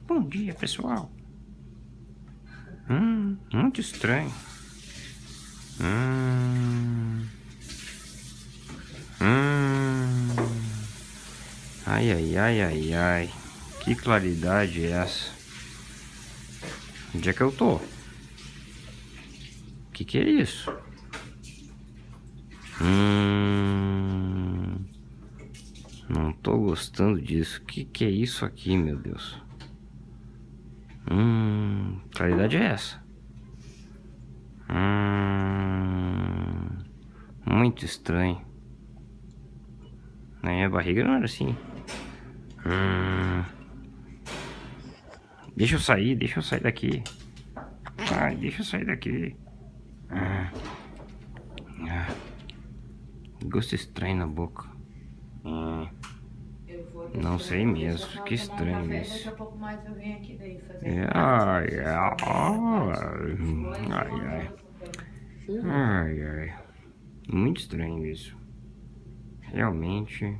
Bom dia, pessoal. Muito estranho. Ai, ai, ai, ai, ai. Que claridade é essa? Onde é que eu tô? Que é isso? Não tô gostando disso. Que é isso aqui, meu Deus? Claridade é essa? Muito estranho. Na minha barriga não era assim. Deixa eu sair daqui. Ai, deixa eu sair daqui. Gosto estranho na boca. Não sei mesmo, que estranho isso. Daqui a pouco mais eu venho aqui daí fazer. Ai, ai. Muito estranho isso. Realmente.